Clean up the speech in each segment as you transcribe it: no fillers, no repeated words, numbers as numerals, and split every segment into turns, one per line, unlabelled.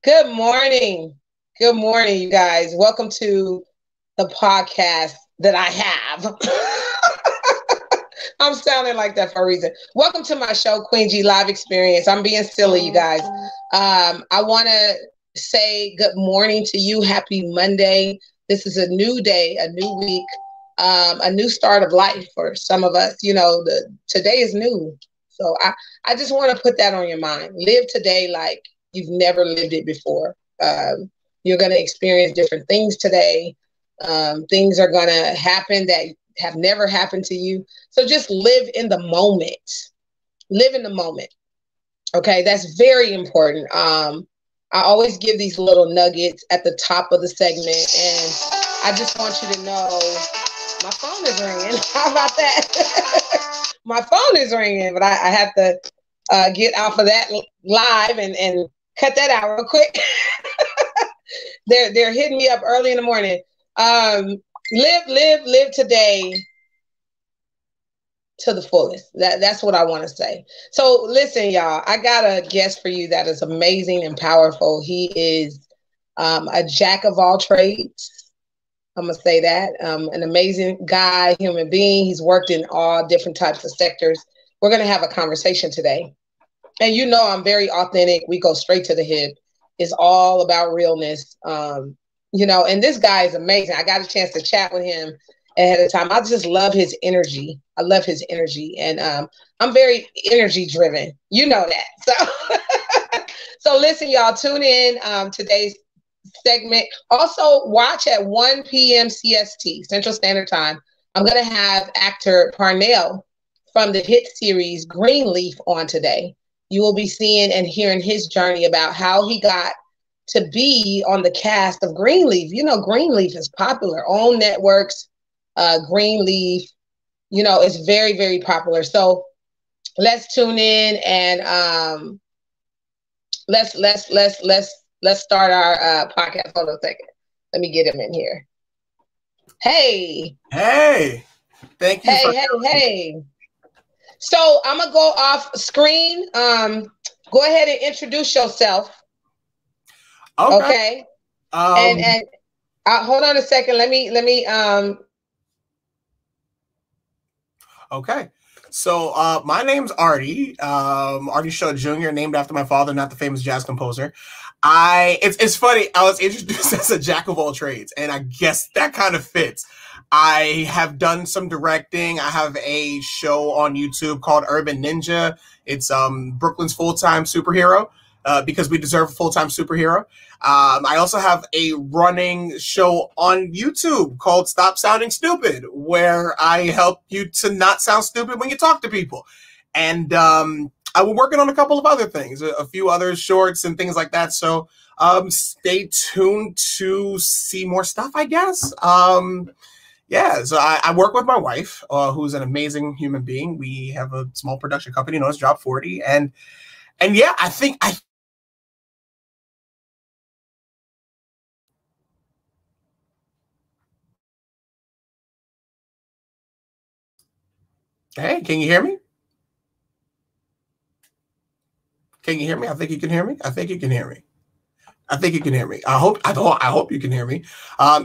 Good morning. Good morning, you guys. Welcome to the podcast that I have. I'm sounding like that for a reason. Welcome to my show, Queen G Live Experience. I'm being silly, you guys. I want to say good morning to you. Happy Monday. This is a new day, a new week, a new start of life for some of us. Today is new. So I just want to put that on your mind. Live today like you've never lived it before. You're going to experience different things today. Things are going to happen that have never happened to you. So just live in the moment. Live in the moment. Okay, that's very important. I always give these little nuggets at the top of the segment, and I just want you to know my phone is ringing. How about that? My phone is ringing, but I have to get off of that live and cut that out real quick. They're hitting me up early in the morning. Live today to the fullest. That's what I want to say. So listen, y'all, I got a guest for you that is amazing and powerful. He is a jack of all trades. I'm going to say that. An amazing guy, human being. He's worked in all different types of sectors. We're going to have a conversation today. And I'm very authentic. We go straight to the hip. It's all about realness. And this guy is amazing. I got a chance to chat with him ahead of time. I just love his energy. I love his energy. And I'm very energy driven. You know that. So listen, y'all, tune in today's segment. Also watch at 1 p.m. CST, Central Standard Time. I'm going to have actor Parnell from the hit series Greenleaf on today. You will be seeing and hearing his journey about how he got to be on the cast of Greenleaf. Greenleaf is popular on networks. Greenleaf, is very, very popular. So let's tune in and let's start our podcast. Hold on a second. Let me get him in here. Hey.
Thank you.
Hey. So I'm gonna go off screen. Go ahead and introduce yourself. Okay. And hold on a second. Let me.
Okay. So my name's Artie. Artie Jr., named after my father, not the famous jazz composer. It's funny. I was introduced as a jack of all trades, and I guess that kind of fits. I have done some directing. I have a show on YouTube called Urban Ninja. It's Brooklyn's full-time superhero because we deserve a full-time superhero. I also have a running show on YouTube called Stop Sounding Stupid, where I help you to not sound stupid when you talk to people. And I was working on a couple of other things, a few other shorts and things like that. So stay tuned to see more stuff, I guess. Yeah, so I work with my wife, who's an amazing human being. We have a small production company known as Drop 40. And yeah, Hey, can you hear me? Can you hear me? I think you can hear me. I think you can hear me. I think you can hear me. I hope you can hear me.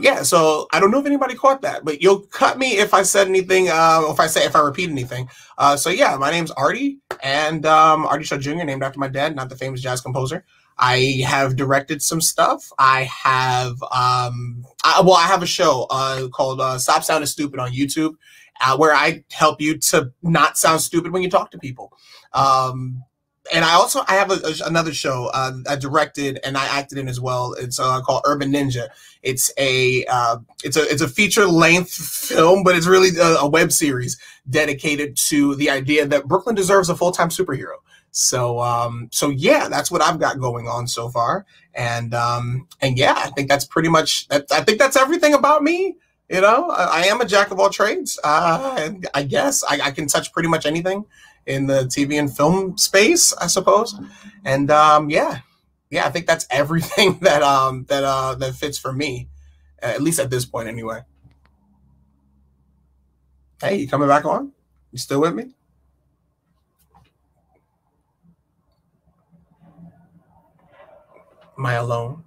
Yeah, so I don't know if anybody caught that, but you'll cut me if I said anything, if I repeat anything. So yeah, my name's Artie, and Artie Jr., named after my dad, not the famous jazz composer. I have directed some stuff. I have I have a show called Stop Sounding Stupid on YouTube, where I help you to not sound stupid when you talk to people. And I have another show I directed and I acted in as well. It's called Urban Ninja. It's a feature length film, but it's really a web series dedicated to the idea that Brooklyn deserves a full-time superhero. So yeah, that's what I've got going on so far. And yeah, I think that's pretty much I think that's everything about me. I am a jack of all trades. I guess I can touch pretty much anything in the TV and film space, I suppose. And yeah, I think that's everything that fits for me, at least at this point anyway. Hey, you coming back on? You still with me? Am I alone?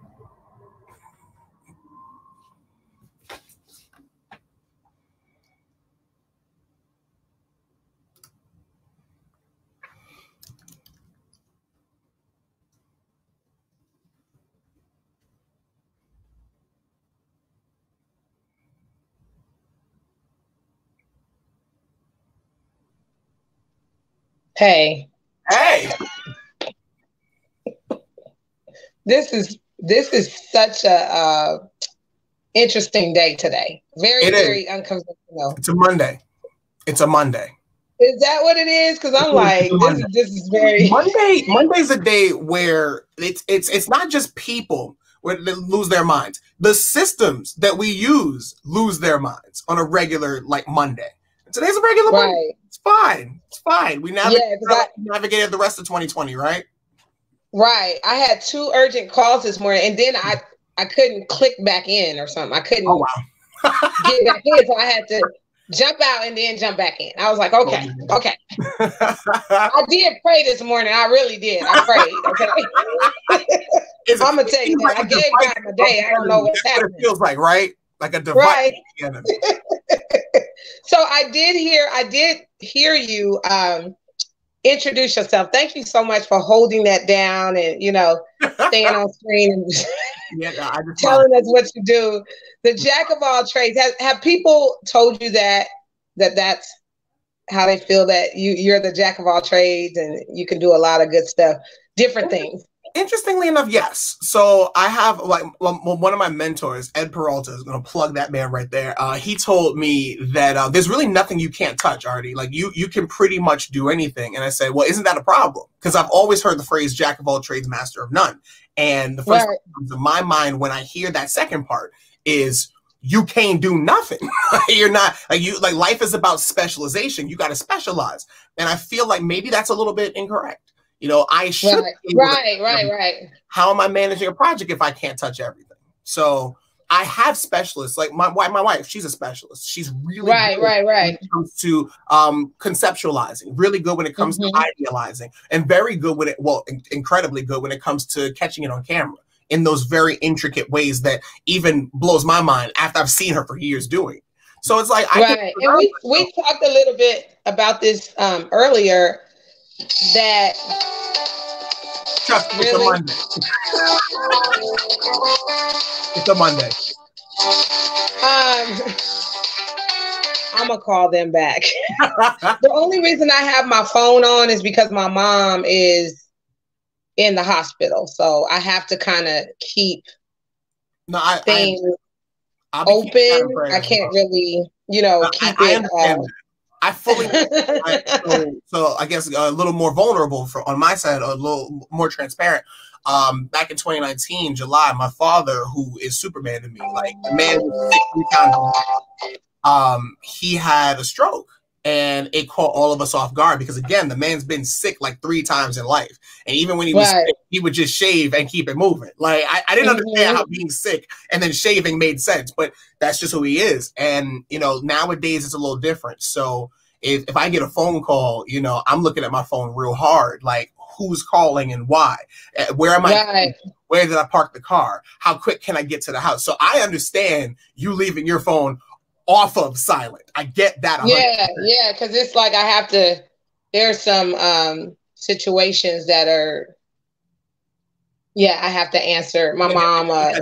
Hey.
Hey.
This is such a interesting day today. Very unconventional.
It's a Monday. It's a Monday.
Is that what it is? Because I'm like, this is very
Monday. Monday's a day where it's not just people where they lose their minds. The systems that we use lose their minds on a regular like Monday. And today's a regular Monday. It's fine. It's fine. We navigated the rest of 2020, right?
Right. I had 2 urgent calls this morning, and then I couldn't click back in or something. I couldn't get back in, so I had to jump out and then jump back in. I was like, okay. I did pray this morning. I really did. I prayed. Okay. I'm gonna tell you that I gave God a day. I don't know what's happening.
It feels like, right? Like a device.
Right. So I did hear you introduce yourself. Thank you so much for holding that down and, staying on screen and telling us what you do. The jack of all trades. Have people told you that's how they feel, that you're the jack of all trades and you can do a lot of good stuff, different things?
Interestingly enough, yes. So I have one of my mentors, Ed Peralta, is going to plug that man right there. He told me that there's really nothing you can't touch, Artie. Like you can pretty much do anything. And I said, well, isn't that a problem? Because I've always heard the phrase jack of all trades, master of none. And the first thing that comes to my mind when I hear that second part is you can't do nothing. You're not like life is about specialization. You got to specialize. And I feel like maybe that's a little bit incorrect. I should.
Right.
How am I managing a project if I can't touch everything? So I have specialists, like my wife. She's a specialist. She's really good when it comes to conceptualizing. Really good when it comes to idealizing, and very good incredibly good when it comes to catching it on camera in those very intricate ways that even blows my mind after I've seen her for years doing. So it's like
and we talked a little bit about this earlier. That
it's a Monday. It's a Monday.
I'm gonna call them back. The only reason I have my phone on is because my mom is in the hospital, so I have to kind of keep things open. I can't really, keep it.
I fully so I guess a little more vulnerable on my side, a little more transparent. Back in 2019, July, my father, who is Superman to me, like the man was 60 pounds, he had a stroke, and it caught all of us off guard because again, the man's been sick like 3 times in life, and even when he was sick, he would just shave and keep it moving. Like I didn't understand how being sick and then shaving made sense, but that's just who he is. And nowadays it's a little different. So if I get a phone call, I'm looking at my phone real hard, like who's calling and why, where am I, where did I park the car, how quick can I get to the house? So I understand you leaving your phone off of silent. I get that. 100%.
Yeah, because it's like I have to. There's some situations that are. Yeah, I have to answer. My mom. My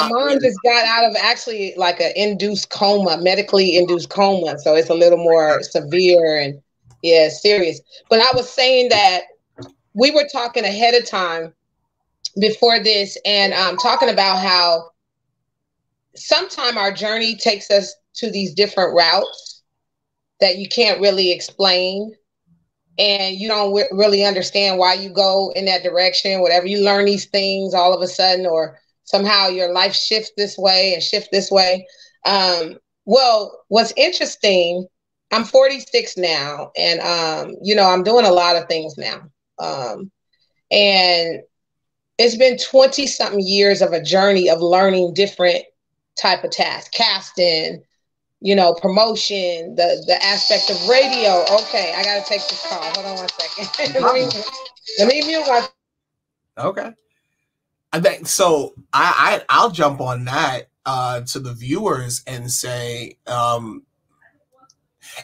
mom just got out of actually like an induced coma, medically induced coma. So it's a little more severe and serious. But I was saying that we were talking ahead of time before this, and talking about how sometime our journey takes us to these different routes that you can't really explain. And you don't really understand why you go in that direction, whatever. You learn these things all of a sudden, or somehow your life shifts this way and shift this way. Well, what's interesting, I'm 46 now, and, I'm doing a lot of things now. And it's been 20 something years of a journey of learning different type of tasks, casting, promotion, the aspect of radio. Okay, I gotta take this call. Hold on one second. Let me mute my.
Okay. So I'll jump on that to the viewers and say,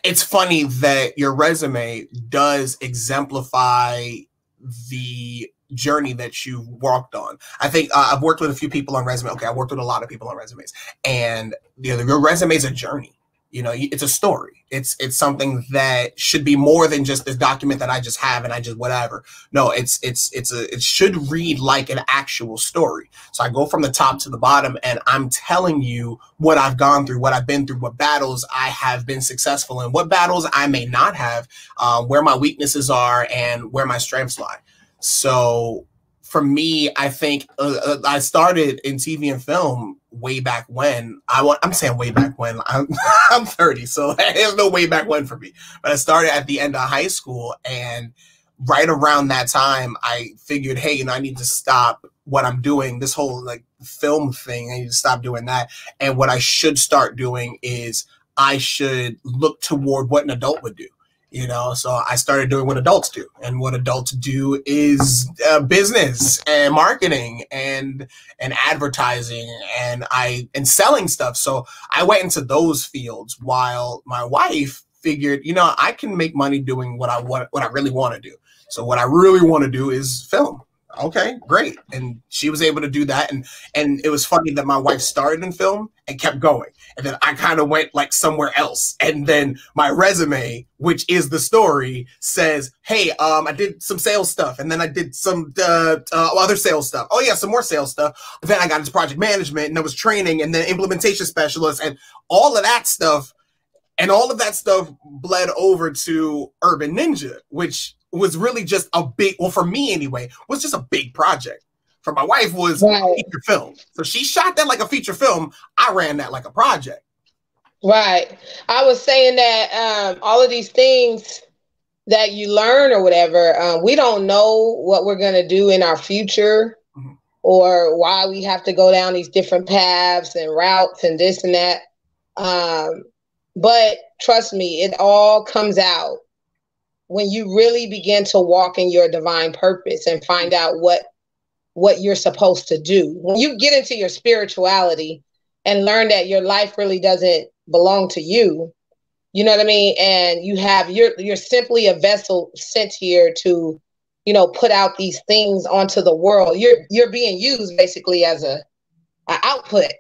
it's funny that your resume does exemplify the journey that you've walked on. I think I've worked with a few people on resume. Okay, I worked with a lot of people on resumes, and your resume is a journey. You know, it's a story. It's something that should be more than just this document that I just have and I just whatever. No, it should read like an actual story. So I go from the top to the bottom, and I'm telling you what I've gone through, what I've been through, what battles I have been successful in, what battles I may not have, where my weaknesses are, and where my strengths lie. So for me, I think I started in TV and film way back when. I'm saying way back when. I'm 30, so there's no way back when for me. But I started at the end of high school, and right around that time, I figured, hey, I need to stop what I'm doing, this whole like film thing. I need to stop doing that. And what I should start doing is I should look toward what an adult would do. So I started doing what adults do, and what adults do is business and marketing and advertising and selling stuff. So I went into those fields, while my wife figured, I can make money doing what I really want to do. So what I really want to do is film. Okay, great. And she was able to do that. And it was funny that my wife started in film and kept going. And then I kind of went like somewhere else. And then my resume, which is the story, says, hey, I did some sales stuff. And then I did some other sales stuff. Oh yeah, some more sales stuff. Then I got into project management, and there was training, and then implementation specialist, and all of that stuff. And all of that stuff bled over to Urban Ninja, which was really just a big, well, for me anyway, was just a big project. For my wife was a feature film. So she shot that like a feature film. I ran that like a project.
Right. I was saying that all of these things that you learn or whatever, we don't know what we're going to do in our future, or why we have to go down these different paths and routes and this and that. But trust me, it all comes out when you really begin to walk in your divine purpose and find out what you're supposed to do. When you get into your spirituality and learn that your life really doesn't belong to you, you know what I mean? And you're simply a vessel sent here to, put out these things onto the world. You're being used basically as a output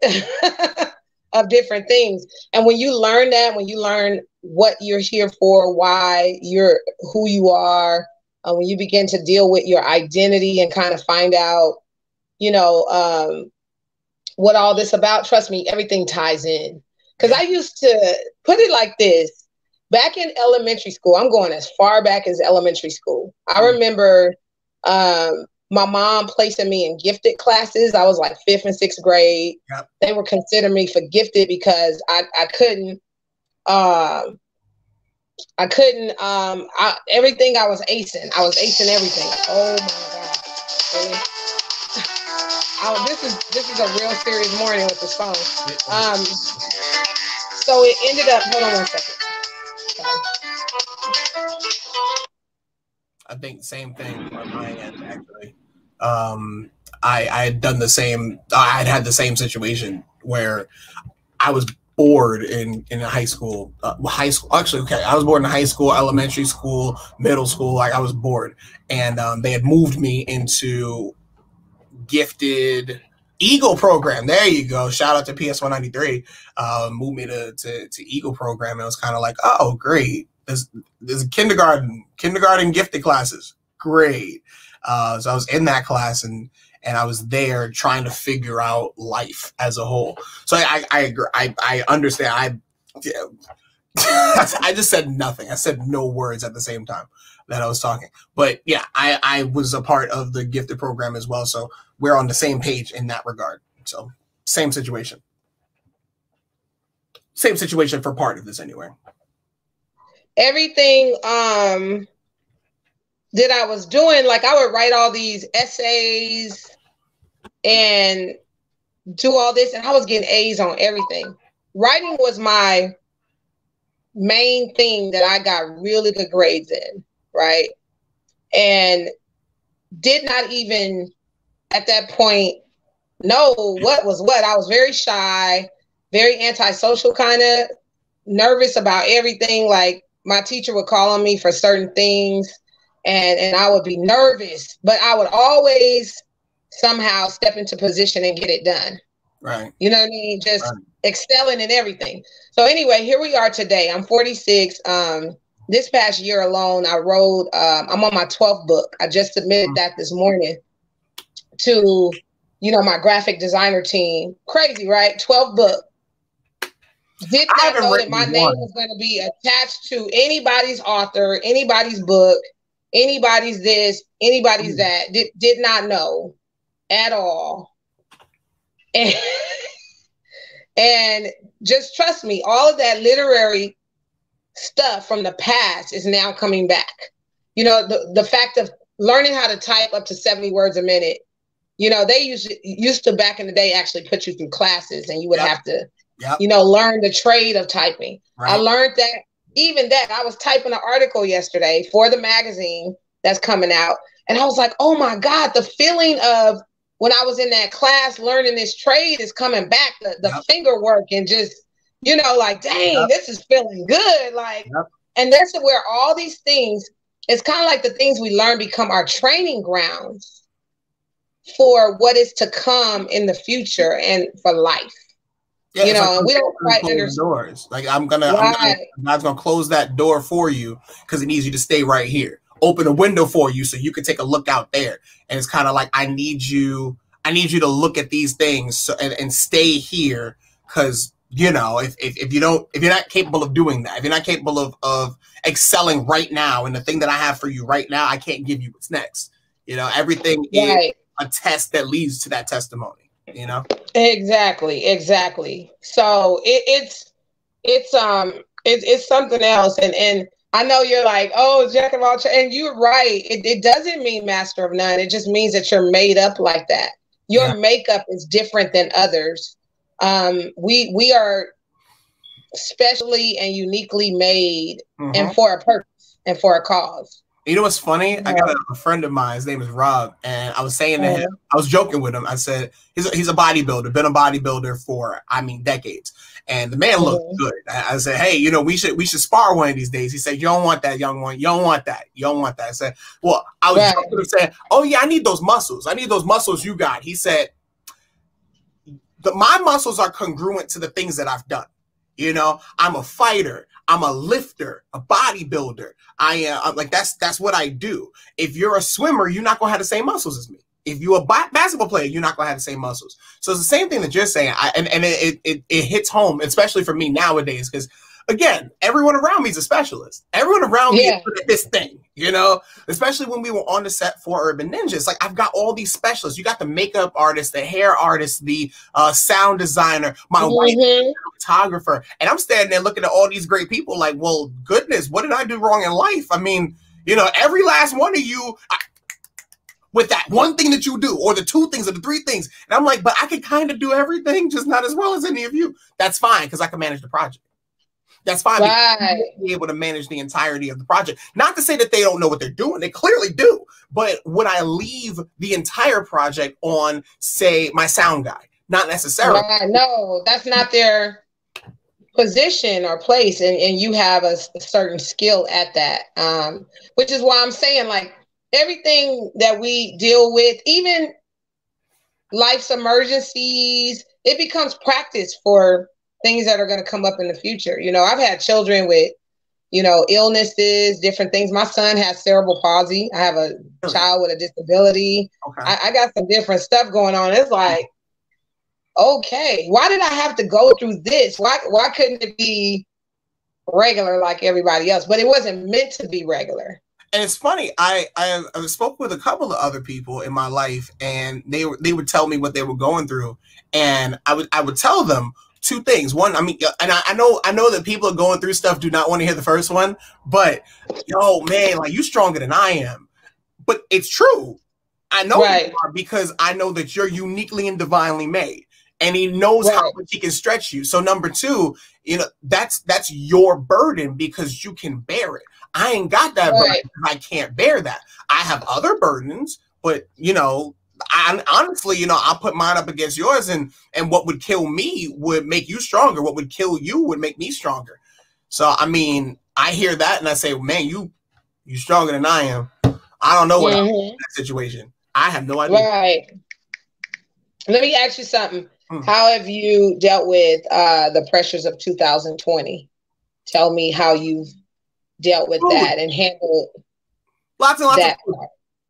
of different things. And when you learn that, when you learn what you're here for, why you're who you are, when you begin to deal with your identity and kind of find out, what all this about, trust me, everything ties in. Because I used to put it like this. Back in elementary school, I'm going as far back as elementary school. I remember my mom placing me in gifted classes. I was like 5th and 6th grade. Yep. They were considering me for gifted because I couldn't everything I was acing. I was acing everything. Oh my God. Really? This is a real serious morning with this phone. So it ended up, hold on one second.
I think same thing on my end, actually. I had done the same. I had the same situation where I was bored in high school. Actually, okay. I was bored in high school, elementary school, middle school. Like I was bored, and they had moved me into gifted Eagle program. There you go. Shout out to PS 193. Moved me to Eagle program. And it was kind of like, oh, great. There's kindergarten gifted classes. Great. So I was in that class and I was there trying to figure out life as a whole. So I agree. I understand. I just said nothing. I said no words at the same time that I was talking. But yeah, I was a part of the gifted program as well. So we're on the same page in that regard. So same situation. Same situation for part of this anyway.
Everything that I was doing, like I would write all these essays and do all this, and I was getting A's on everything. Writing was my main thing that I got really good grades in, right? And did not even at that point know what was what. I was very shy, very antisocial, kind of nervous about everything. Like my teacher would call on me for certain things, and I would be nervous, but I would always somehow step into position and get it done.
Right.
You know what I mean? Just excelling in everything. So anyway, here we are today. I'm 46. This past year alone, I wrote, I'm on my 12th book. I just submitted that this morning to, you know, my graphic designer team. Crazy, right? 12th book. Did not know that my name was going to be attached to anybody's author, anybody's book, anybody's this, anybody's that. Did not know at all. And just trust me, all of that literary stuff from the past is now coming back. You know, the fact of learning how to type up to 70 words a minute. You know, they used to back in the day actually put you through classes, and you would have to, you know, learn the trade of typing. I learned that. Even that, I was typing an article yesterday for the magazine that's coming out, and I was like, oh my God, the feeling of when I was in that class learning this trade is coming back. The finger work and just, you know, like, dang, this is feeling good. Like, and that's where all these things, it's kind of like the things we learn become our training grounds for what is to come in the future and for life.
Yeah,
you know, and we don't quite understand.
Doors. Like God's gonna close that door for you because He needs you to stay right here. Open a window for you so you can take a look out there. And it's kind of like, I need you to look at these things and stay here, because you know, if you're not capable of doing that, if you're not capable of excelling right now in the thing that I have for you right now, I can't give you what's next. You know, everything is a test that leads to that testimony, you know? Exactly.
So it's something else. And I know you're like, oh, jack of all trades, and you're right. It doesn't mean master of none. It just means that you're made up like that. Your makeup is different than others. We are specially and uniquely made, and for a purpose and for a cause.
You know what's funny? I got a friend of mine. His name is Rob, and I was saying to him, I was joking with him. I said he's a bodybuilder, been a bodybuilder for decades, and the man looked good. I said, hey, you know, we should spar one of these days. He said, you don't want that, young one. You don't want that. You don't want that. I said, well, I was joking and saying, oh yeah, I need those muscles. I need those muscles you got. He said, my muscles are congruent to the things that I've done. You know, I'm a fighter. I'm a lifter, a bodybuilder. I'm like, that's what I do. If you're a swimmer, you're not going to have the same muscles as me. If you're a basketball player, you're not going to have the same muscles. So it's the same thing that you're saying. And it hits home, especially for me nowadays, because again, everyone around me is a specialist. Everyone around me is good at this thing, you know, especially when we were on the set for Urban Ninjas. Like, I've got all these specialists. You got the makeup artist, the hair artist, the sound designer, my wife, photographer. And I'm standing there looking at all these great people like, well, goodness, what did I do wrong in life? I mean, you know, every last one of you, with that one thing that you do, or the two things or the three things. And I'm like, but I can kind of do everything, just not as well as any of you. That's fine, because I can manage the project. That's fine. Be able to manage the entirety of the project. Not to say that they don't know what they're doing. They clearly do. But would I leave the entire project on, say, my sound guy? Not necessarily.
No, that's not their position or place. And you have a certain skill at that. Which is why I'm saying, like, everything that we deal with, even life's emergencies, it becomes practice for things that are going to come up in the future. You know, I've had children with, you know, illnesses, different things. My son has cerebral palsy. I have a child with a disability. I got some different stuff going on. It's like, okay, why did I have to go through this? Why couldn't it be regular like everybody else? But it wasn't meant to be regular.
And it's funny, I spoke with a couple of other people in my life, and they would tell me what they were going through, and I would tell them two things. One, I mean, and I know that people are going through stuff, do not want to hear the first one, but yo, man, like, you stronger than I am. But it's true. I know you are, because I know that you're uniquely and divinely made, and He knows how much He can stretch you. So number two, you know, that's your burden, because you can bear it. I ain't got that burden. I can't bear that. I have other burdens, but you know, honestly, you know, I'll put mine up against yours, and what would kill me would make you stronger. What would kill you would make me stronger. So, I mean, I hear that and I say, man, you stronger than I am. I don't know what I'm in that situation. I have no idea.
Right. Let me ask you something. How have you dealt with the pressures of 2020? Tell me how you've dealt with that and handled
lots and lots of food.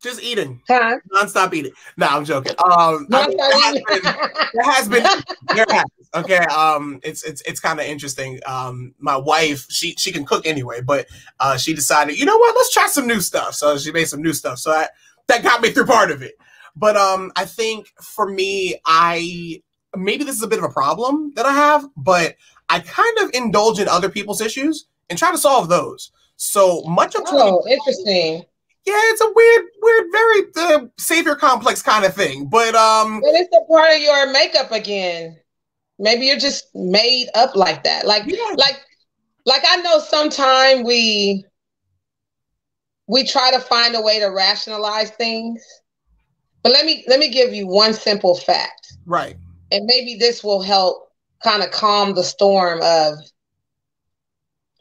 Just eating.
Huh?
Non-stop eating. No, I'm joking. There has been. Okay. It's kind of interesting. My wife, she can cook anyway, but she decided, you know what, let's try some new stuff. So she made some new stuff. So that got me through part of it. But I think for me, maybe this is a bit of a problem that I have, but I kind of indulge in other people's issues and try to solve those. So much of
interesting.
Yeah, it's a weird, very savior complex kind of thing. But
it's a part of your makeup again. Maybe you're just made up like that. Like I know sometimes we try to find a way to rationalize things. But let me give you one simple fact.
Right.
And maybe this will help kind of calm the storm of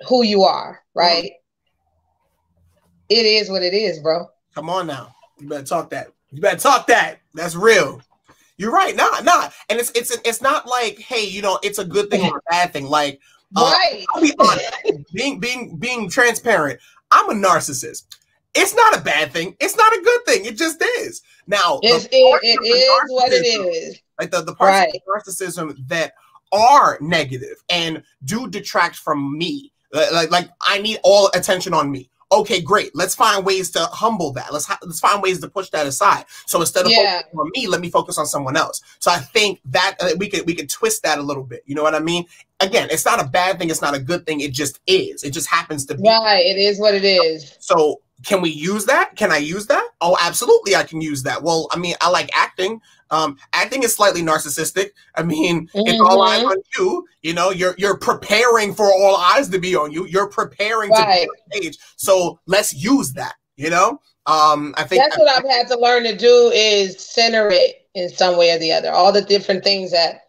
who you are, right? It is what it is, bro.
Come on now. You better talk that. You better talk that. That's real. You're right. Nah. And it's not like, hey, you know, it's a good thing or a bad thing. Like,
right.
I'll be honest, being transparent, I'm a narcissist. It's not a bad thing. It's not a good thing. It just is. Now,
it is what it is.
Like the parts of narcissism that are negative and do detract from me. Like I need all attention on me. Okay, great. Let's find ways to humble that. Let's find ways to push that aside. So instead of focusing on me, let me focus on someone else. So I think that we could twist that a little bit. You know what I mean? Again, it's not a bad thing. It's not a good thing. It just is. It just happens to be.
Right. It is what it is.
So can we use that? Can I use that? Oh, absolutely, I can use that. Well, I mean, I like acting. Acting is slightly narcissistic. I mean, it's all eyes on you. You know, you're preparing for all eyes to be on you. You're preparing to be on stage. So let's use that. You know, I think
that's what I've had to learn to do is center it in some way or the other. All the different things that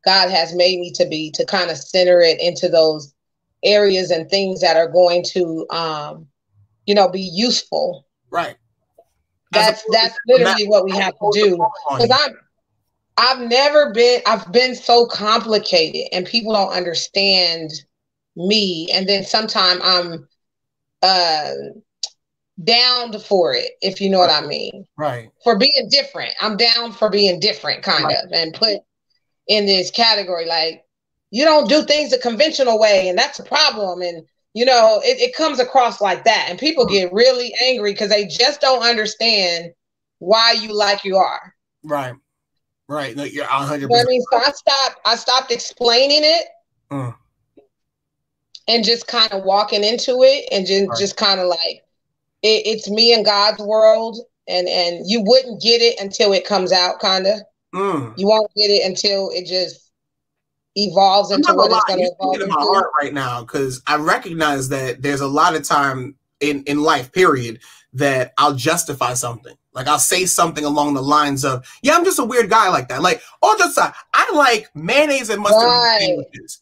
God has made me to be, to kind of center it into those areas and things that are going to, you know, be useful.
Right.
That's literally what we have to do. Because I've been so complicated and people don't understand me. And then sometimes I'm down for it, if you know what I mean.
Right.
For being different. I'm down for being different, kind of, and put in this category. Like, you don't do things the conventional way, and that's a problem. And you know, it comes across like that. And people get really angry because they just don't understand why you like you are.
Right. Right. No, you're 100%.
You know what I mean? So I stopped explaining it and just kind of walking into it and just kind of like, it's me and God's world. And you wouldn't get it until it comes out, kind of. You won't get it until it just evolves into what it's going to evolve into.
My heart right now, because I recognize that there's a lot of time in life, period, that I'll justify something. Like I'll say something along the lines of, yeah, I'm just a weird guy like that. Like, all just I like mayonnaise and mustard sandwiches.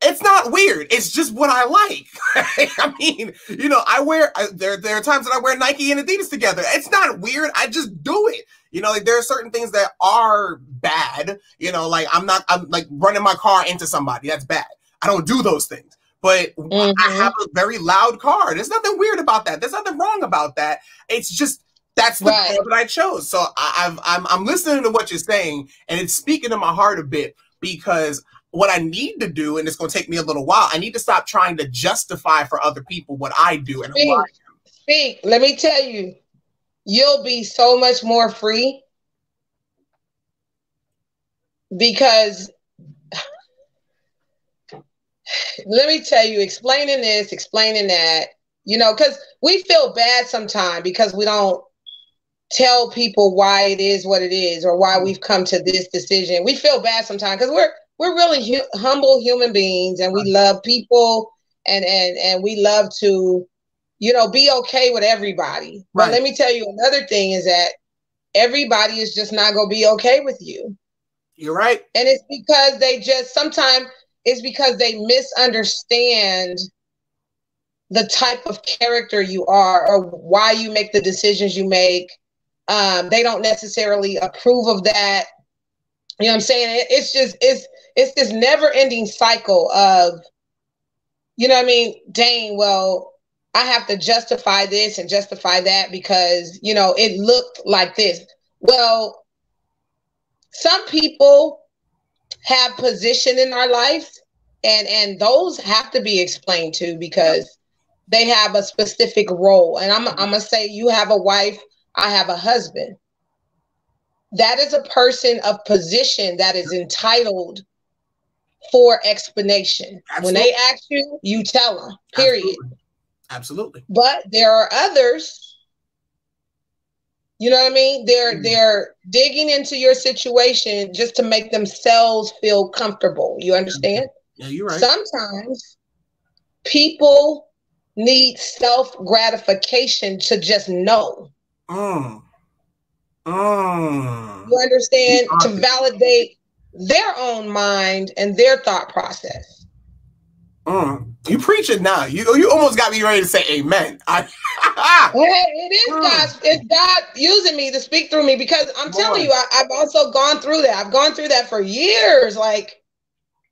It's not weird. It's just what I like. I mean, you know, there are times that I wear Nike and Adidas together. It's not weird. I just do it. You know, like there are certain things that are bad. You know, like I'm like running my car into somebody. That's bad. I don't do those things. But I have a very loud car. There's nothing weird about that. There's nothing wrong about that. It's just that's the car that I chose. So I'm listening to what you're saying, and it's speaking to my heart a bit, because what I need to do, and it's going to take me a little while, I need to stop trying to justify for other people what I do and who I am.
Let me tell you, you'll be so much more free, because let me tell you, explaining this, explaining that, you know, because we feel bad sometimes because we don't tell people why it is what it is or why we've come to this decision. We feel bad sometimes because we're really humble human beings, and we love people, and we love to, you know, be okay with everybody. But let me tell you, another thing is that everybody is just not going to be okay with you.
You're right.
And it's because sometimes it's because they misunderstand the type of character you are or why you make the decisions you make. They don't necessarily approve of that. You know what I'm saying? It's this never ending cycle of, you know what I mean? Dang, well, I have to justify this and justify that because, you know, it looked like this. Well, some people have position in our life and those have to be explained to because they have a specific role. And I'm going to say you have a wife, I have a husband. That is a person of position that is entitled for explanation. Absolutely. When they ask you, you tell them, period.
Absolutely.
But there are others, you know what I mean? They're digging into your situation just to make themselves feel comfortable. You understand?
Yeah, you're right.
Sometimes people need self-gratification to just know. You understand? To validate their own mind and their thought process.
You preach it now. You almost got me ready to say amen.
Hey, it is God. It's God using me to speak through me because I'm telling you, I've also gone through that. I've gone through that for years. Like,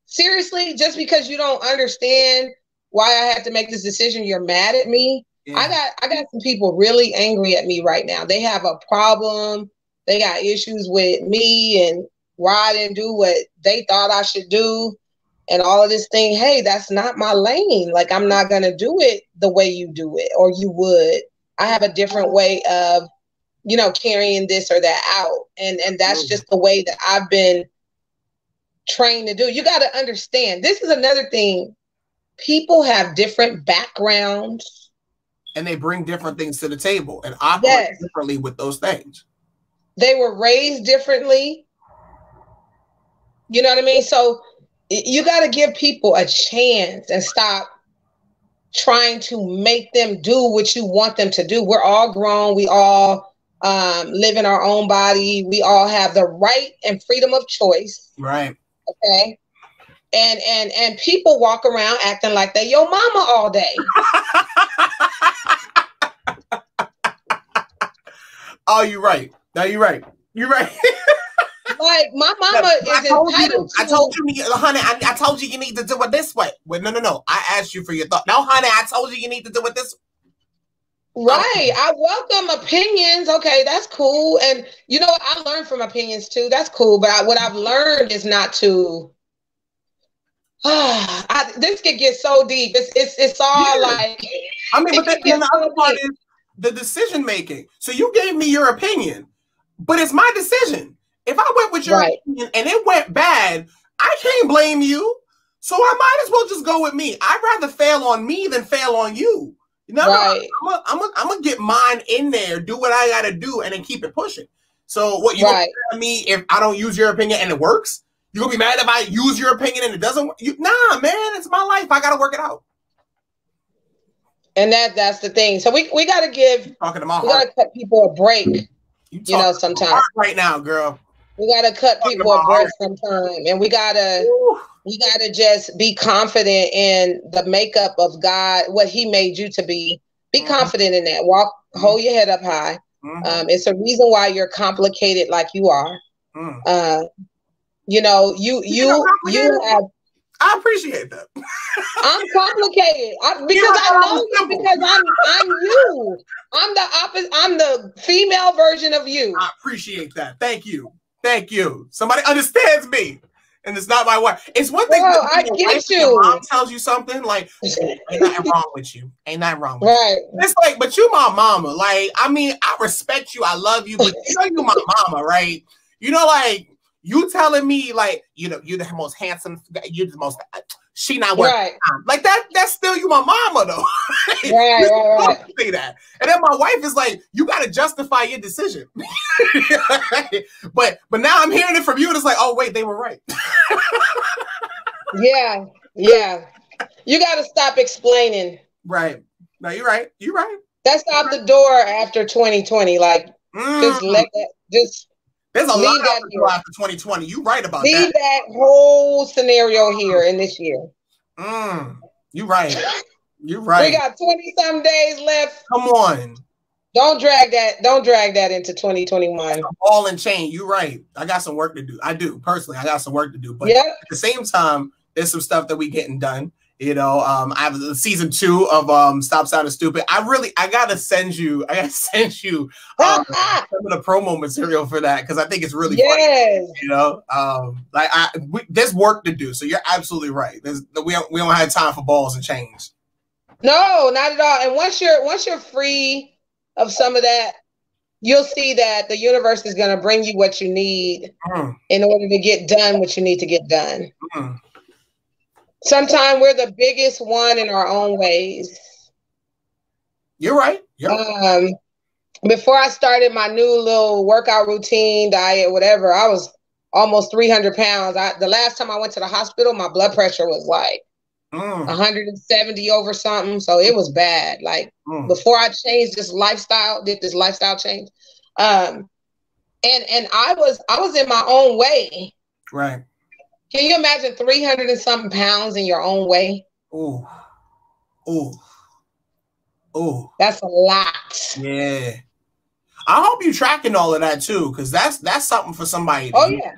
seriously, just because you don't understand why I had to make this decision, you're mad at me. Yeah. I got some people really angry at me right now. They have a problem. They got issues with me and why I didn't do what they thought I should do and all of this thing. Hey, that's not my lane. Like, I'm not going to do it the way you do it or you would. I have a different way of, you know, carrying this or that out. And that's just the way that I've been trained to do. You got to understand, this is another thing. People have different backgrounds.
And they bring different things to the table and operate differently with those things.
They were raised differently. You know what I mean? So you got to give people a chance and stop trying to make them do what you want them to do. We're all grown. We all live in our own body. We all have the right and freedom of choice.
Right.
Okay. And people walk around acting like they your mama all day.
Oh, you're right. No, you're right. You're right.
Like, my mama is entitled to.
I told you, honey, I told you need to do it this way. Well, no. I asked you for your thought. No, honey, I told you need to do it this way.
Right. I welcome opinions. Okay, that's cool. And you know, I learned from opinions too. That's cool. But what I've learned is not to. This could get so deep. It's all like.
I mean, but the other part is the decision making. So you gave me your opinion, but it's my decision. If I went with your opinion and it went bad, I can't blame you. So I might as well just go with me. I'd rather fail on me than fail on you. You know, I'm gonna get mine in there, do what I gotta do, and then keep it pushing. So what you gonna say to me if I don't use your opinion and it works? You gonna be mad if I use your opinion and it doesn't work? Nah, man, it's my life. I gotta work it out.
And that's the thing. So we gotta gotta cut people a break. You know, sometimes
right now, girl.
We gotta cut people a break sometime, and we gotta just be confident in the makeup of God, what He made you to be. Be confident in that. Hold your head up high. It's a reason why you're complicated like you are. You know, you have.
I appreciate that.
I'm complicated because I know you because I'm you. I'm the opposite. I'm the female version of you.
I appreciate that. Thank you. Thank you. Somebody understands me, and it's not my wife. It's one thing.
Bro, I get you.
Your mom tells you something like, "Ain't nothing wrong with you. Ain't nothing wrong with you." It's like, but you my mama. Like, I mean, I respect you. I love you, but you know you my mama, right? You know, like. You telling me like you're the most handsome, you're the most she not working like that's still you my mama though.
Right.
Say that. And then my wife is like, you gotta justify your decision. but now I'm hearing it from you and it's like, oh wait, they were right.
Yeah. You gotta stop explaining.
Right. No, you're right. You're right.
That's out the door after 2020. Like just let that Just
there's a lot
leave that
to go after 2020. You're right about that.
Leave that whole scenario here in this year.
You're right. You're right.
We got 20-some days left.
Come on.
Don't drag that into 2021.
Ball and chain. You're right. I got some work to do. I do personally. I got some work to do. But
yep.
At the same time, there's some stuff that we getting done. You know, I have season 2 of Stop Sounding Stupid. I gotta send you some of the promo material for that because I think it's really funny. You know, there's work to do. So you're absolutely right. We don't have time for balls and chains.
No, not at all. And once you're free of some of that, you'll see that the universe is going to bring you what you need in order to get done what you need to get done. Sometimes we're the biggest one in our own ways.
You're right. Yep.
Before I started my new little workout routine, diet, whatever, I was almost 300 pounds. The last time I went to the hospital, my blood pressure was like 170 over something. So it was bad. Like before I changed did this lifestyle change. And I was in my own way.
Right.
Can you imagine 300 and something pounds in your own way?
Oh.
That's a lot.
Yeah. I hope you're tracking all of that too, because that's something for somebody.
Yeah.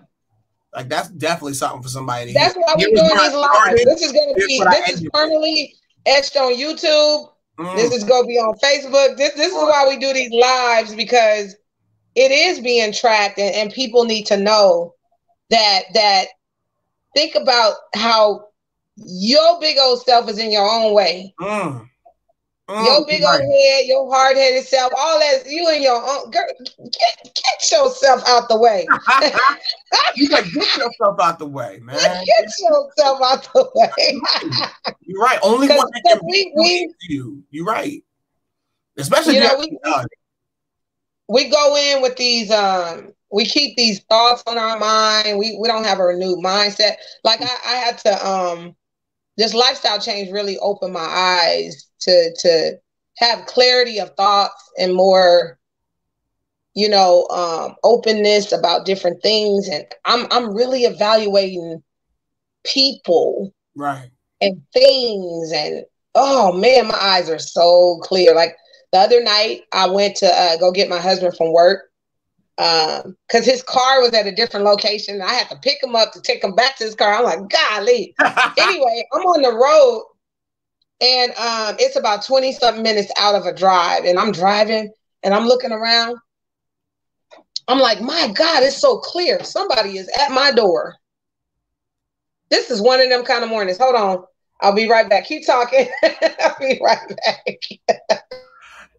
Like that's definitely something for somebody.
That's why we're doing these lives. This is permanently etched on YouTube. This is gonna be on Facebook. This is why we do these lives, because it is being tracked, and people need to know that think about how your big old self is in your own way. Your big old head, your hard-headed self, all that, you and your own girl, get yourself out the way.
You like get yourself out the way, man.
Get yourself out the way.
You're right. Only one that can beat you. You're right. Especially
we go in with these we keep these thoughts on our mind. We don't have a renewed mindset. Like I had to this lifestyle change really opened my eyes to have clarity of thoughts and more, openness about different things. And I'm really evaluating people,
right,
and things. And oh man, my eyes are so clear. Like the other night, I went to go get my husband from work because his car was at a different location. I had to pick him up to take him back to his car. I'm like, golly. Anyway, I'm on the road. And it's about 20-something minutes out of a drive. And I'm driving and I'm looking around. I'm like, my God, it's so clear. Somebody is at my door. This is one of them kind of mornings. Hold on. I'll be right back. Keep talking. I'll be right back.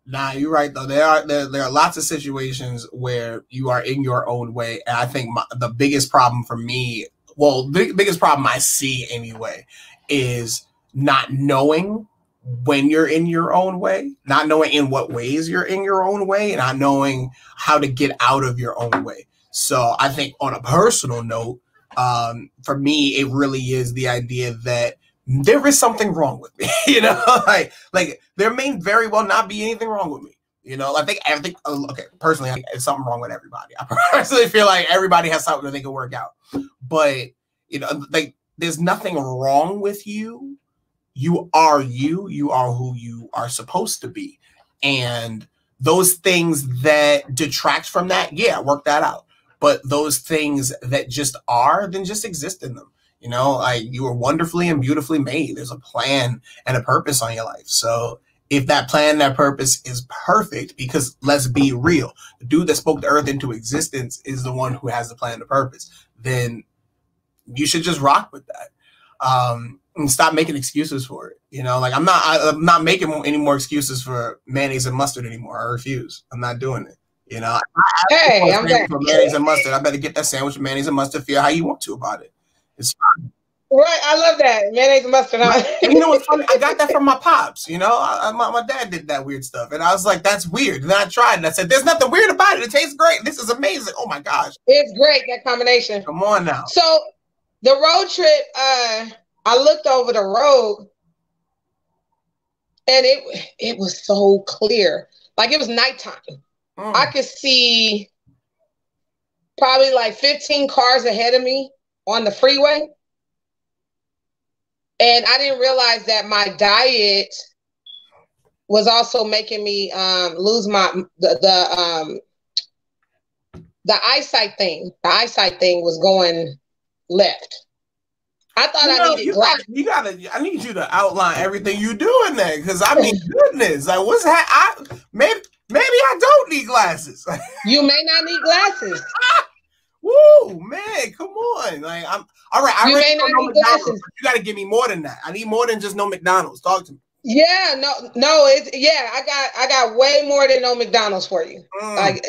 Nah, you're right, though. There are lots of situations where you are in your own way. And I think the biggest problem for me, the biggest problem I see anyway, is not knowing when you're in your own way, not knowing in what ways you're in your own way, and not knowing how to get out of your own way. So I think on a personal note, for me, it really is the idea that there is something wrong with me, like there may very well not be anything wrong with me. I think okay, personally, I think there's something wrong with everybody. I personally feel like everybody has something that they can work out, but like there's nothing wrong with you. You are who you are supposed to be. And those things that detract from that, work that out. But those things that just are, then just exist in them. Like you were wonderfully and beautifully made. There's a plan and a purpose on your life. So if that plan and that purpose is perfect, because let's be real, the dude that spoke the earth into existence is the one who has the plan and the purpose, then you should just rock with that. And stop making excuses for it. Like I'm not making any more excuses for mayonnaise and mustard anymore. I refuse. I'm not doing it.
Hey, I'm back.
For mayonnaise and mustard. I better get that sandwich with mayonnaise and mustard. Feel how you want to about it. It's fine.
Right, I love that mayonnaise and mustard.
And you know what's funny? I got that from my pops. My dad did that weird stuff, and I was like, "That's weird." And I tried, and I said, "There's nothing weird about it. It tastes great. This is amazing. Oh my gosh,
it's great, that combination."
Come on now.
So the road trip, I looked over the road, and it was so clear. Like it was nighttime. I could see probably like 15 cars ahead of me on the freeway. And I didn't realize that my diet was also making me lose the eyesight thing. The eyesight thing was going left. I thought I needed glasses.
I need you to outline everything you do in there, because I mean, goodness, like maybe I don't need glasses.
You may not need glasses.
Woo, man, come on! Like I'm all right.
You may not need glasses.
You got to give me more than that. I need more than just no McDonald's. Talk to me.
Yeah, no, it's I got way more than no McDonald's for you. Like,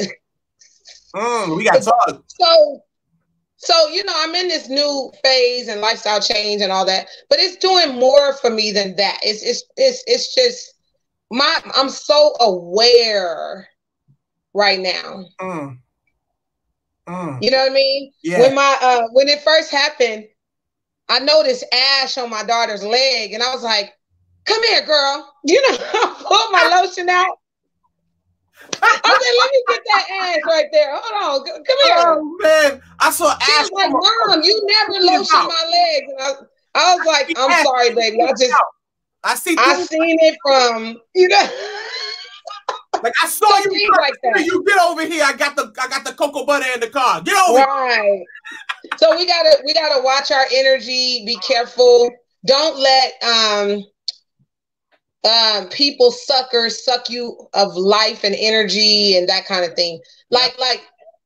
we got to talk.
So you know, I'm in this new phase and lifestyle change and all that, but it's doing more for me than that. It's just I'm so aware right now. You know what I mean?
Yeah.
When it first happened, I noticed ash on my daughter's leg, and I was like, "Come here, girl." You know, I pulled my lotion out. I said, "Let me get that ash right there. Hold on, come here."
Oh man, I saw ash.
She was like, "Mom, you never lotion my legs." And I was like, "I'm sorry, baby. I seen it from, you know."
Like I saw you like that. You get over here. I got the cocoa butter in the car. Get over here.
Right. So we gotta watch our energy. Be careful. Don't let people suck you of life and energy and that kind of thing. Like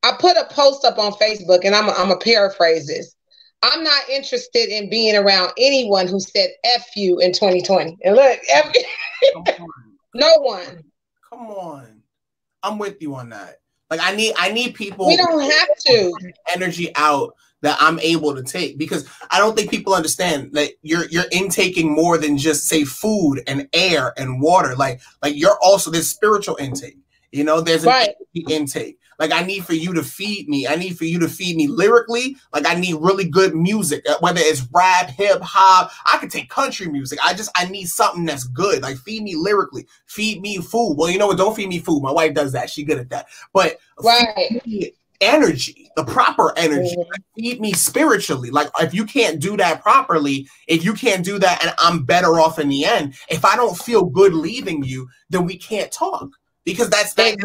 I put a post up on Facebook, and I'm gonna paraphrase this. I'm not interested in being around anyone who said F you in 2020. And look, no one.
Come on. I'm with you on that. Like I need people.
We don't have to
energy out that I'm able to take, because I don't think people understand that you're intaking more than just say food and air and water. Like you're also this spiritual intake. You know, there's an intake. Like I need for you to feed me. I need for you to feed me lyrically. Like I need really good music, whether it's rap, hip hop. I could take country music. I need something that's good. Like feed me lyrically. Feed me food. Well, you know what? Don't feed me food. My wife does that. She's good at that. But feed me energy, the proper energy. Like, feed me spiritually. Like if you can't do that properly, if you can't do that, and I'm better off in the end, if I don't feel good leaving you, then we can't talk. Because that's not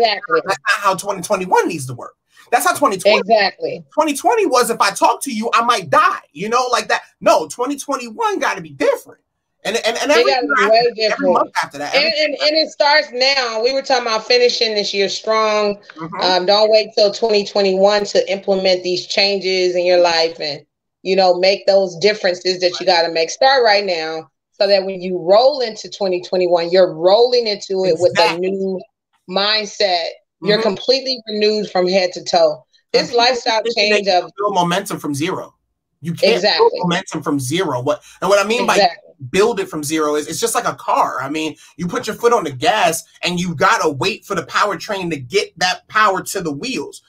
how 2021 needs to work. That's how 2020.
Exactly.
2020 was, if I talk to you, I might die. You know, like that. No, 2021 got to be different. And every month after that.
And it starts now. We were talking about finishing this year strong. Don't wait till 2021 to implement these changes in your life and, you know, make those differences that you got to make. Start right now, so that when you roll into 2021, you're rolling into it with a new mindset. You're completely renewed from head to toe. This lifestyle change of
build momentum from zero. You can't build momentum from zero. What I mean by build it from zero is it's just like a car. I mean, you put your foot on the gas and you gotta wait for the powertrain to get that power to the wheels.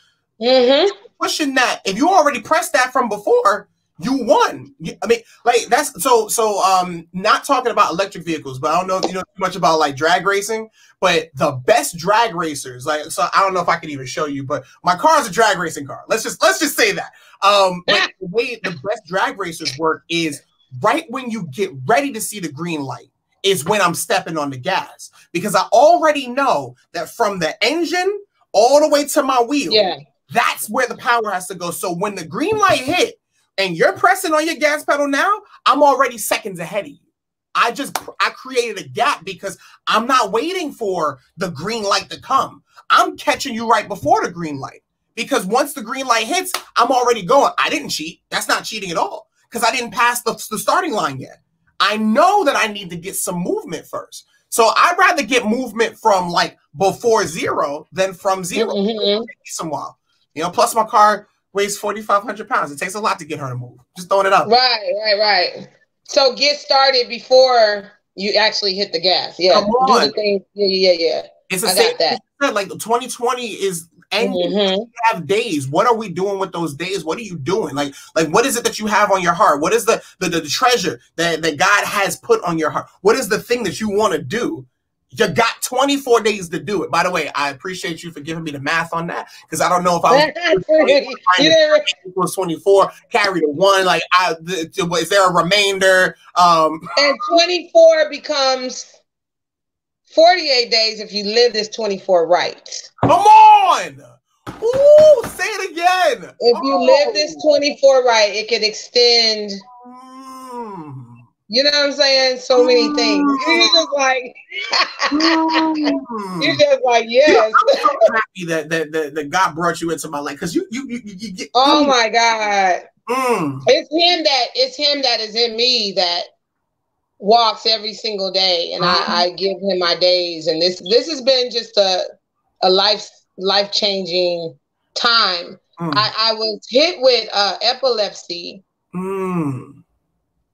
Pushing that, if you already pressed that from before, you won. I mean, like that's so not talking about electric vehicles, but I don't know if you know too much about like drag racing, but the best drag racers, like, so I don't know if I can even show you, but my car is a drag racing car. Let's just say that. But the way the best drag racers work is right when you get ready to see the green light is when I'm stepping on the gas, because I already know that from the engine all the way to my wheel, that's where the power has to go. So when the green light hit, and you're pressing on your gas pedal now, I'm already seconds ahead of you. I created a gap because I'm not waiting for the green light to come. I'm catching you right before the green light, because once the green light hits, I'm already going. I didn't cheat. That's not cheating at all, because I didn't pass the starting line yet. I know that I need to get some movement first. So I'd rather get movement from like before zero than from zero. Some while, you know, plus my car weighs 4,500 pounds. It takes a lot to get her to move. Just throwing it up.
Right. So get started before you actually hit the gas. Yeah.
Come on.
Do the thing. Yeah.
It's I got that. Like 2020 is ending. We have days. What are we doing with those days? What are you doing? Like what is it that you have on your heart? What is the treasure that God has put on your heart? What is the thing that you want to do? You got 24 days to do it. By the way, I appreciate you for giving me the math on that, because I don't know if I was equals 24, carry the 1. Like, is there a remainder?
And 24 becomes 48 days if you live this 24 right.
Come on! Ooh, say it again.
If you live this 24 right, it could extend. You know what I'm saying? So many things. You're just like, you're just like, yes.
I'm so happy that God brought you into my life, because you get.
Oh my God! It's him that is in me that walks every single day, and I give him my days. And this has been just a life changing time. I was hit with epilepsy.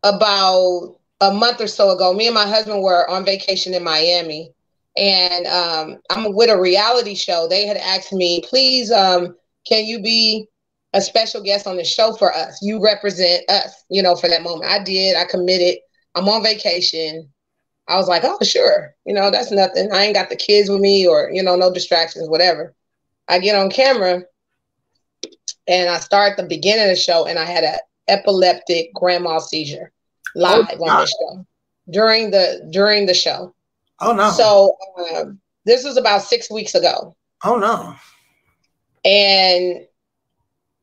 About a month or so ago. Me and my husband were on vacation in Miami, and I'm with a reality show. They had asked me, please, can you be a special guest on the show for us? You represent us, you know, for that moment. I did. I committed. I'm on vacation. I was like, oh, sure. You know, that's nothing. I ain't got the kids with me, or, you know, no distractions, whatever. I get on camera and I start the beginning of the show, and I had an epileptic grand mal seizure live on the show during the show.
Oh no!
So this was about 6 weeks ago.
Oh no!
And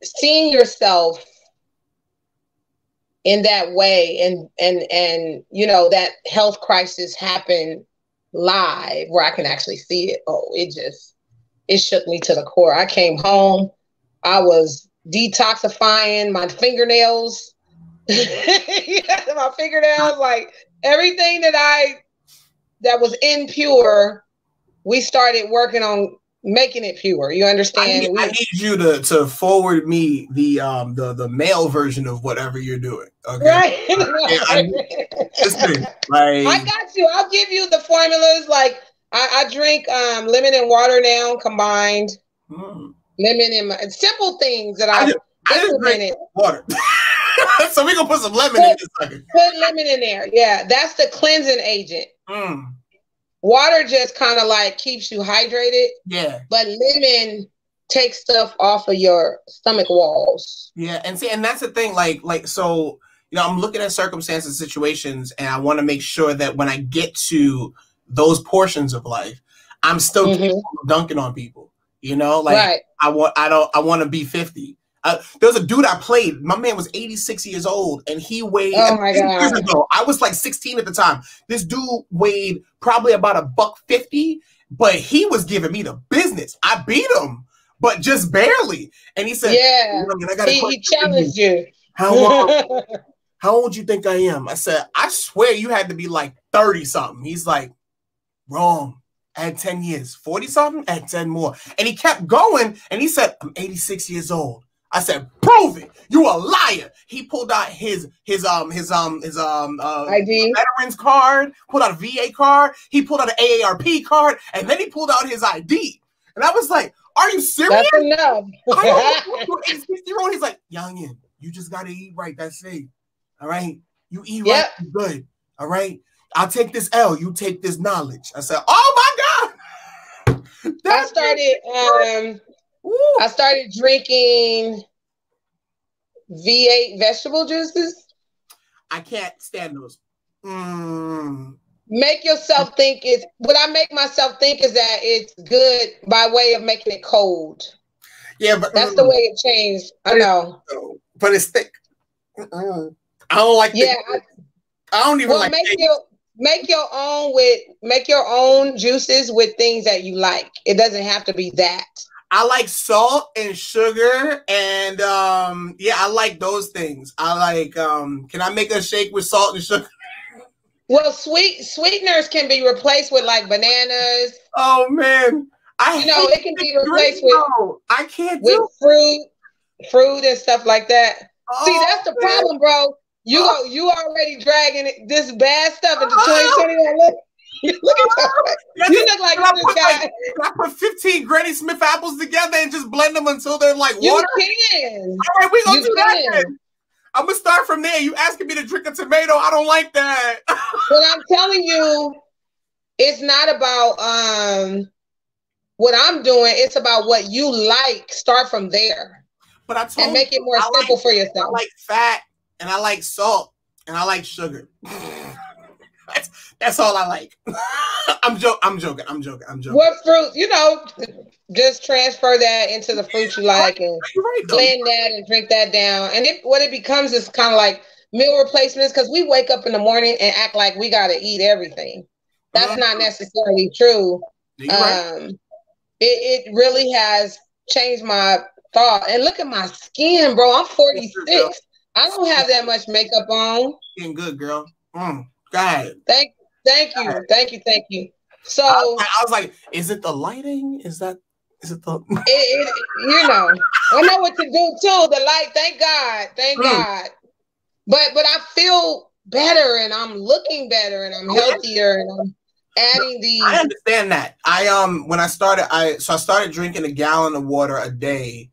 seeing yourself in that way, and you know, that health crisis happened live where I can actually see it. Oh, it shook me to the core. I came home. I was detoxifying my fingernails. My fingernails, like everything that was impure, we started working on making it pure. You understand?
I need you to forward me the male version of whatever you're doing. Okay.
Right.
Listen, like,
I got you. I'll give you the formulas. Like I drink lemon and water now combined. Lemon and simple things that I just drink
water. So we're gonna put some lemon in this sucker.
Put lemon in there. Yeah, that's the cleansing agent. Water just kind of like keeps you hydrated.
Yeah.
But lemon takes stuff off of your stomach walls.
Yeah, and that's the thing. Like so, you know, I'm looking at circumstances, situations, and I want to make sure that when I get to those portions of life, I'm still dunking on people. You know, like
right.
I want to be 50. There was a dude I played. My man was 86 years old, and he weighed.
Oh my God!
Years ago, I was like 16 at the time. This dude weighed probably about $150, but he was giving me the business. I beat him, but just barely. And he said,
"Yeah, he challenged you.
How old you think I am?" I said, "I swear you had to be like 30 something." He's like, "Wrong. Add 10 years. 40 something. Add 10 more." And he kept going, and he said, "I'm 86 years old." I said, "Prove it. You a liar." He pulled out his
ID,
veterans card, pulled out a VA card, he pulled out an AARP card, and then he pulled out his ID. And I was like, "Are you serious?"
That's enough.
86-year-old. He's like, "Youngin, you just gotta eat right. That's it. All right. You eat right, you good. All right. I'll take this L. You take this knowledge." I said, "Oh my God."
I started drinking V8 vegetable juices.
I can't stand those.
Make yourself think what I make myself think is that it's good by way of making it cold.
Yeah, but
that's the way it changed. I know.
But it's thick. I don't like
yeah.
I don't even like
make your own juices with things that you like. It doesn't have to be that.
I like salt and sugar, and yeah, I like those things. I like can I make a shake with salt and sugar?
Well, sweeteners can be replaced with like bananas.
Oh man.
It can be replaced with
I can't
with fruit and stuff like that. Oh, see, that's the problem, bro. You already dragging this bad stuff into 2021. Look at that. You look like this guy.
I put 15 Granny Smith apples together and just blend them until they're like water.
You can.
All right, we're going to do that then. I'm going to start from there. You asking me to drink a tomato. I don't like that.
But I'm telling you, it's not about what I'm doing. It's about what you like. Start from there.
But I told
and make it more simple for yourself.
I like fat and I like salt and I like sugar. That's all I like. I'm joking.
What fruit? You know, just transfer that into the fruit you like and blend that and drink that down. And what it becomes is kind of like meal replacements, because we wake up in the morning and act like we got to eat everything. That's not necessarily true. It really has changed my thought. And look at my skin, bro. I'm 46. I don't have that much makeup on.
Getting good, girl. Go ahead.
Thank you. So
I was like, is it the lighting? Is it the?
You know, I know what to do too. The light. Thank God. But I feel better, and I'm looking better, and I'm healthier, and I'm adding the.
I understand that. When I started, I started drinking a gallon of water a day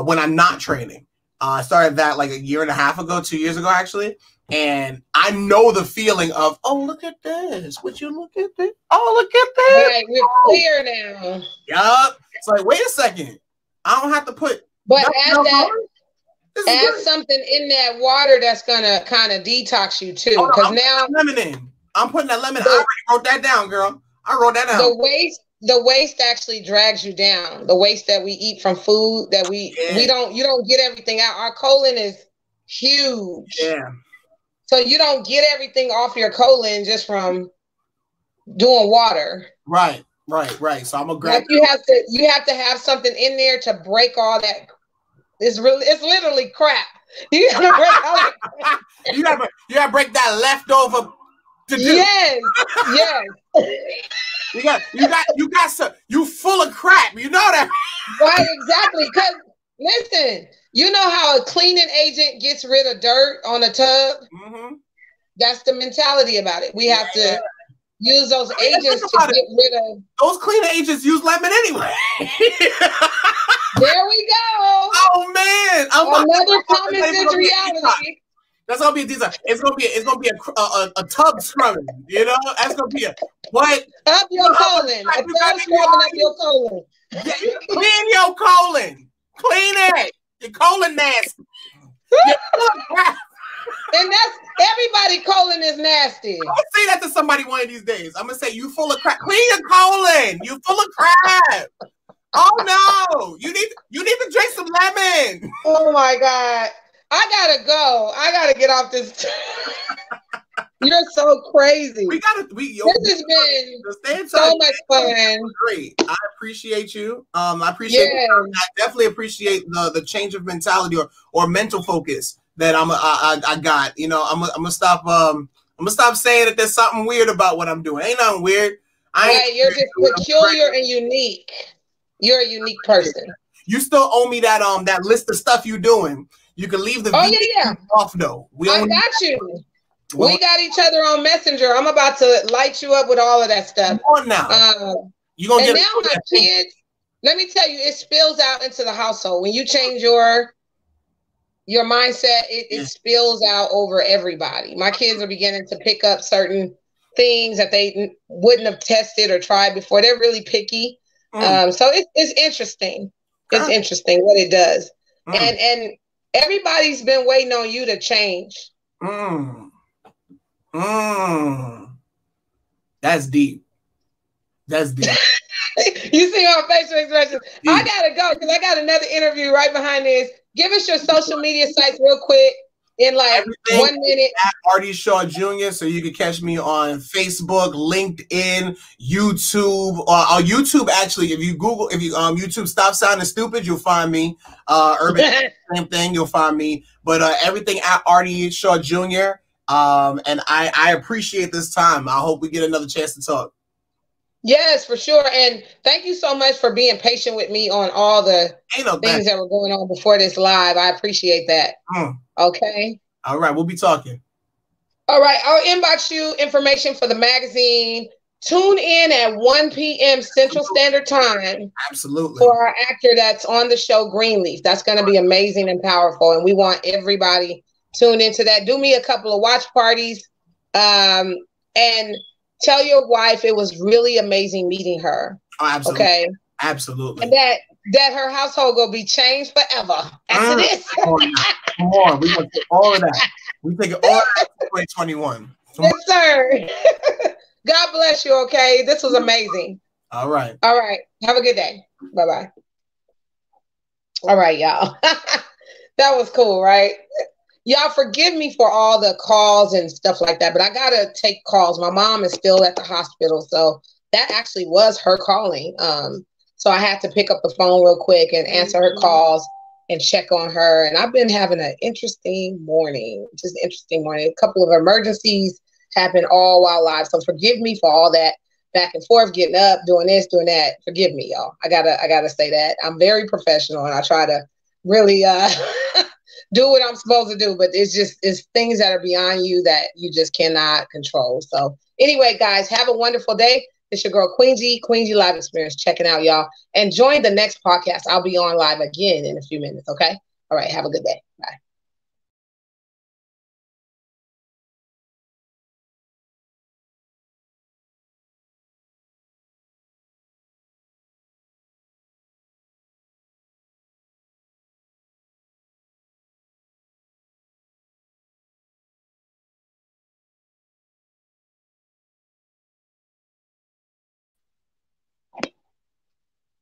when I'm not training. I started that like a year and a half ago, 2 years ago actually. And I know the feeling of, oh, look at this. Would you look at this? Oh, look at this.
Right, we're clear now.
Yup. It's like, wait a second. I don't have to put.
But add something in that water that's gonna kind of detox you too. Because now
lemon in. I'm putting that lemon. I already wrote that down, girl. I wrote that down.
The waste actually drags you down. The waste that we eat from food that you don't get everything out. Our colon is huge.
Yeah.
So you don't get everything off your colon just from doing water.
Right. So I'm gonna grab.
Like you have to have something in there to break all that. It's literally crap. You gotta break all that crap.
you gotta break that leftover.
Yes.
You full of crap. You know that.
Right, exactly. Because listen, you know how a cleaning agent gets rid of dirt on a tub?
Mm-hmm.
That's the mentality about it. We have to use those agents to get rid of.
Those cleaning agents use lemon anyway.
There we go.
Oh man,
another common sense reality.
That's gonna be a design. It's gonna be a tub scrubbing. You know, that's gonna be a what?
Up your colon. A tub scrubbing up your colon.
Yeah, clean your colon. Clean it. Your colon nasty.
And that's everybody colon is nasty.
I'll say that to somebody one of these days. I'm gonna say you full of crap. Clean your colon. You full of crap. Oh no! You need to drink some lemon.
Oh my God! I gotta go. I gotta get off this. You're so crazy.
This
has been so much fun.
Great. I appreciate you. I appreciate. I definitely appreciate the change of mentality or mental focus that I got. You know, I'm gonna stop. I'm gonna stop saying that there's something weird about what I'm doing. Ain't nothing weird.
You're just peculiar and unique. You're a unique person.
You still owe me that list of stuff you're doing. You can leave the video off though.
I got you. We got each other on Messenger. I'm about to light you up with all of that stuff.
Come on now.
You gonna get now my kids. Let me tell you, it spills out into the household. When you change your mindset, it spills out over everybody. My kids are beginning to pick up certain things that they wouldn't have tested or tried before. They're really picky. So it's interesting. It's interesting what it does. And everybody's been waiting on you to change.
That's deep.
You see my facial expression. I gotta go because I got another interview right behind this. Give us your social media sites real quick in like 1 minute.
At Artie Shaw Jr. So you can catch me on Facebook, LinkedIn, YouTube, on YouTube. Actually, if you YouTube Stop Sounding Stupid, you'll find me. Urban same thing, you'll find me. But everything at Artie Shaw Jr. And I appreciate this time. I hope we get another chance to talk.
Yes, for sure. And thank you so much for being patient with me on all the things that were going on before this live. I appreciate that. Okay.
All right. We'll be talking.
All right. I'll inbox you information for the magazine. Tune in at 1 p.m. Central Standard Time.
Absolutely.
For our actor that's on the show, Greenleaf. That's going to be amazing and powerful. And we want everybody tuned into that. Do me a couple of watch parties. And Tell your wife it was really amazing meeting her.
Oh, absolutely.
Okay.
Absolutely.
And that her household will be changed forever after this.
Come on. We're going to take all of that. We take it all out to 2021.
Yes, sir. God bless you, okay? This was amazing.
All right.
All right. Have a good day. Bye-bye. All right, y'all. That was cool, right? Y'all forgive me for all the calls and stuff like that, but I got to take calls. My mom is still at the hospital, so that actually was her calling. So I had to pick up the phone real quick and answer her calls and check on her. And I've been having an interesting morning, just an interesting morning. A couple of emergencies happened all while live. So forgive me for all that back and forth, getting up, doing this, doing that. Forgive me, y'all. I gotta say that. I'm very professional and I try to really do what I'm supposed to do, but it's things that are beyond you that you just cannot control. So anyway, guys, have a wonderful day. It's your girl, Queensy Live Experience, checking out, y'all. And join the next podcast. I'll be on live again in a few minutes, okay? All right, have a good day.